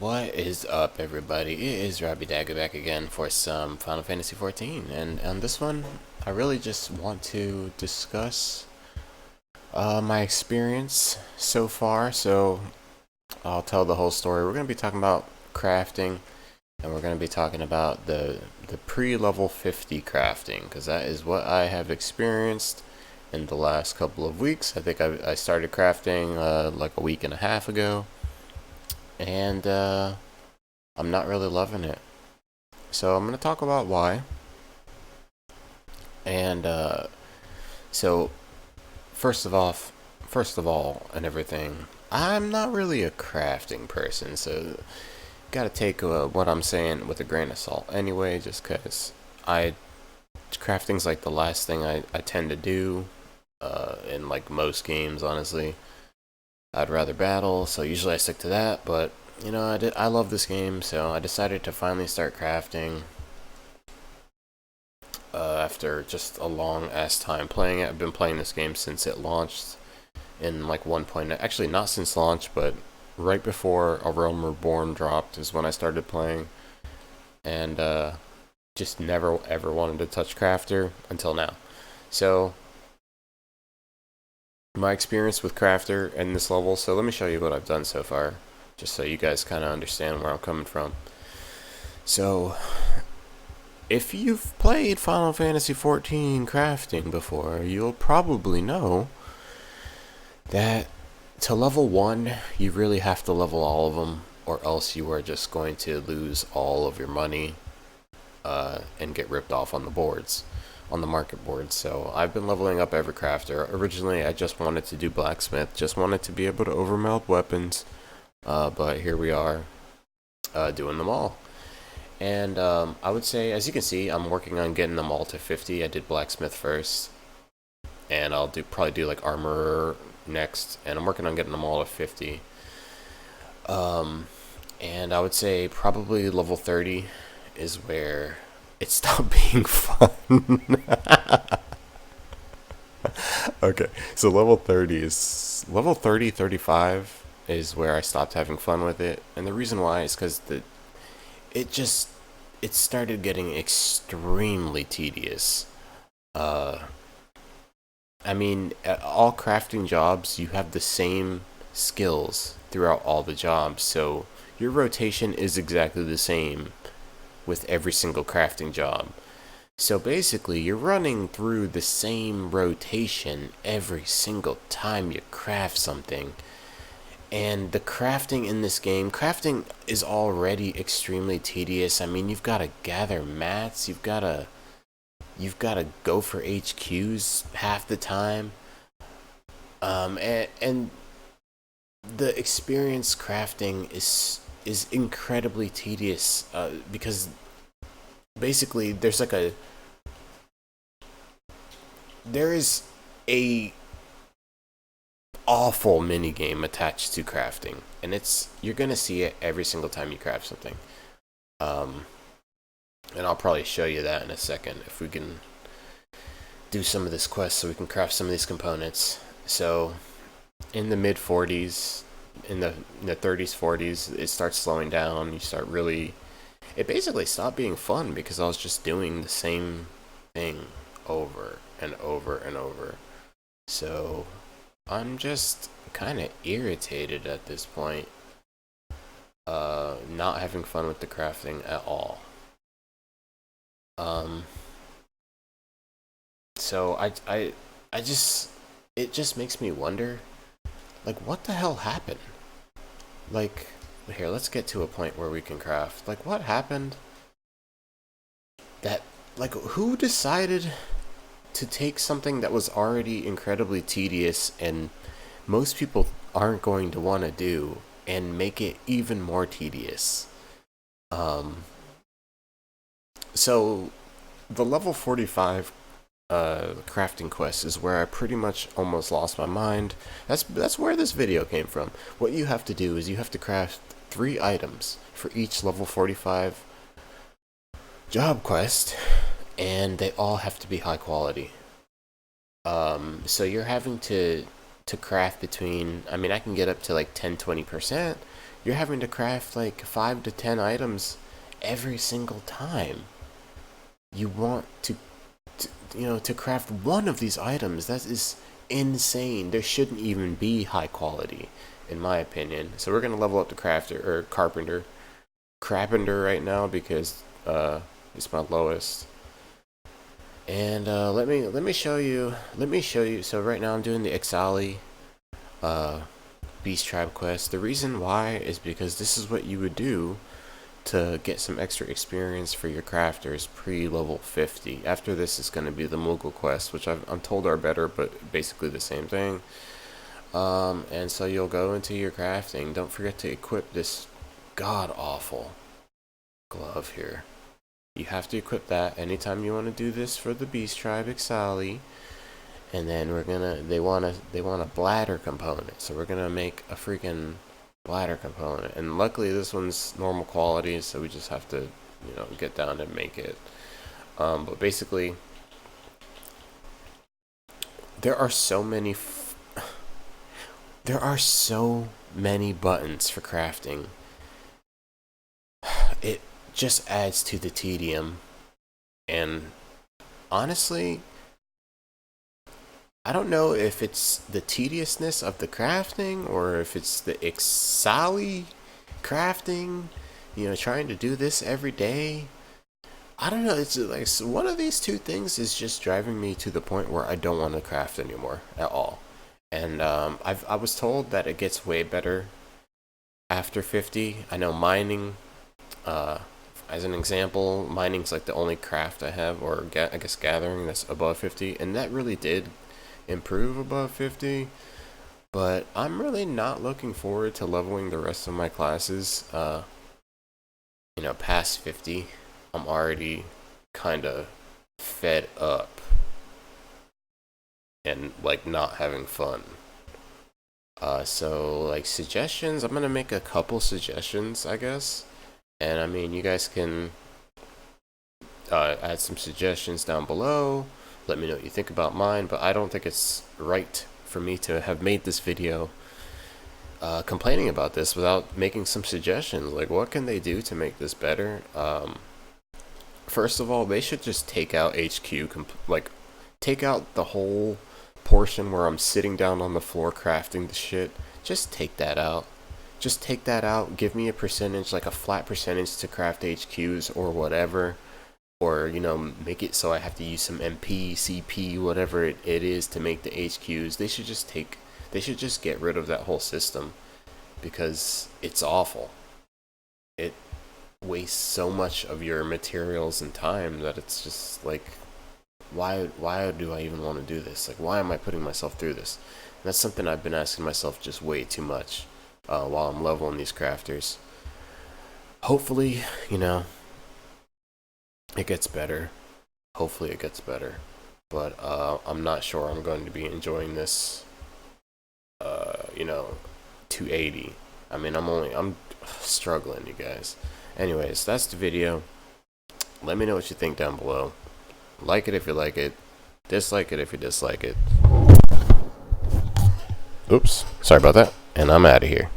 What is up, everybody? It is Robbie Dagger back again for some Final Fantasy XIV, and on this one, I really just want to discuss my experience so far. So I'll tell the whole story. We're going to be talking about crafting, and we're going to be talking about the pre-level 50 crafting, because that is what I have experienced in the last couple of weeks. I think I started crafting like a week and a half ago, and I'm not really loving it. So I'm going to talk about why. And so first of all and everything, I'm not really a crafting person, so got to take what I'm saying with a grain of salt anyway, just cuz crafting's like the last thing I tend to do in like most games, honestly. I'd rather battle, so usually I stick to that, but you know, I love this game, so I decided to finally start crafting after just a long ass time playing it. I've been playing this game since it launched in like 1.0. Actually, not since launch, but right before A Realm Reborn dropped is when I started playing, and just never ever wanted to touch Crafter until now. So my experience with Crafter in this level. So let me show you what I've done so far, just so you guys kind of understand where I'm coming from. So, if you've played Final Fantasy XIV crafting before, you'll probably know that to level 1, you really have to level all of them, or else you are just going to lose all of your money and get ripped off on the boards, on the market boards. So I've been leveling up every crafter. Originally, I just wanted to do blacksmith, just wanted to be able to overmelt weapons, but here we are doing them all. And I would say, as you can see, I'm working on getting them all to 50. I did blacksmith first, and I'll probably do like armorer next, and I'm working on getting them all to 50. And I would say probably level 30 is where it stopped being fun. Okay, so level 30, 35 is where I stopped having fun with it, and the reason why is because it started getting extremely tedious. I mean, at all crafting jobs, you have the same skills throughout all the jobs, so your rotation is exactly the same with every single crafting job. So basically, you're running through the same rotation every single time you craft something. And the crafting in this game, crafting is already extremely tedious. I mean, you've got to gather mats, you've got to go for HQs half the time. And the experience crafting is incredibly tedious because basically there is a awful mini game attached to crafting, and you're gonna see it every single time you craft something. And I'll probably show you that in a second if we can do some of this quest so we can craft some of these components. So in the mid 40s, in the 30s, 40s, it starts slowing down. It basically stopped being fun because I was just doing the same thing over and over and over. So I'm just kind of irritated at this point, not having fun with the crafting at all. So it just makes me wonder, like, what the hell happened? Like, here, let's get to a point where we can craft. Like, what happened? Like, who decided to take something that was already incredibly tedious and most people aren't going to want to do and make it even more tedious? So the level 45 crafting quest is where I pretty much almost lost my mind. That's where this video came from. What you have to do is you have to craft 3 items for each level 45 job quest, and they all have to be high quality. So you're having to craft between, I mean, I can get up to like 10-20%, you're having to craft like 5 to 10 items every single time you want to craft one of these items. That is insane. There shouldn't even be high quality, in my opinion. So we're gonna level up to crafter or carpenter right now because it's my lowest. And let me show you. So right now I'm doing the XIV Beast Tribe quest. The reason why is because this is what you would do to get some extra experience for your crafters pre-level 50. After this is going to be the Moogle quest, which I'm told are better, but basically the same thing. And so you'll go into your crafting. Don't forget to equip this god-awful glove here. You have to equip that anytime you want to do this for the Beast Tribe XIV. And then they want a bladder component, so we're gonna make a freaking bladder component. And luckily this one's normal quality, so we just have to get down and make it. But basically there are so many buttons for crafting. It just adds to the tedium, and honestly I don't know if it's the tediousness of the crafting or if it's the XIV crafting, trying to do this every day. I don't know, it's like one of these two things is just driving me to the point where I don't want to craft anymore at all. And I was told that it gets way better after 50. I know mining, as an example, mining's like the only craft I have, or I guess gathering, that's above 50, and that really did improve above 50, but I'm really not looking forward to leveling the rest of my classes past 50. I'm already kind of fed up and like not having fun. So like suggestions, I'm gonna make a couple suggestions, I guess, and I mean you guys can add some suggestions down below. Let me know what you think about mine, but I don't think it's right for me to have made this video complaining about this without making some suggestions. Like, what can they do to make this better? First of all, they should just take out HQ, take out the whole portion where I'm sitting down on the floor crafting the shit. Just take that out. Just take that out. Give me a percentage, like a flat percentage to craft HQs or whatever. Or, make it so I have to use some MP, CP, whatever it is to make the HQs. They should just get rid of that whole system, because it's awful. It wastes so much of your materials and time that it's just like, why do I even want to do this? Like, why am I putting myself through this? And that's something I've been asking myself just way too much while I'm leveling these crafters. Hopefully, it gets better. Hopefully it gets better. But I'm not sure I'm going to be enjoying this 280. I mean, I'm struggling, you guys. Anyways, that's the video. Let me know what you think down below. Like it if you like it. Dislike it if you dislike it. Oops, sorry about that. And I'm out of here.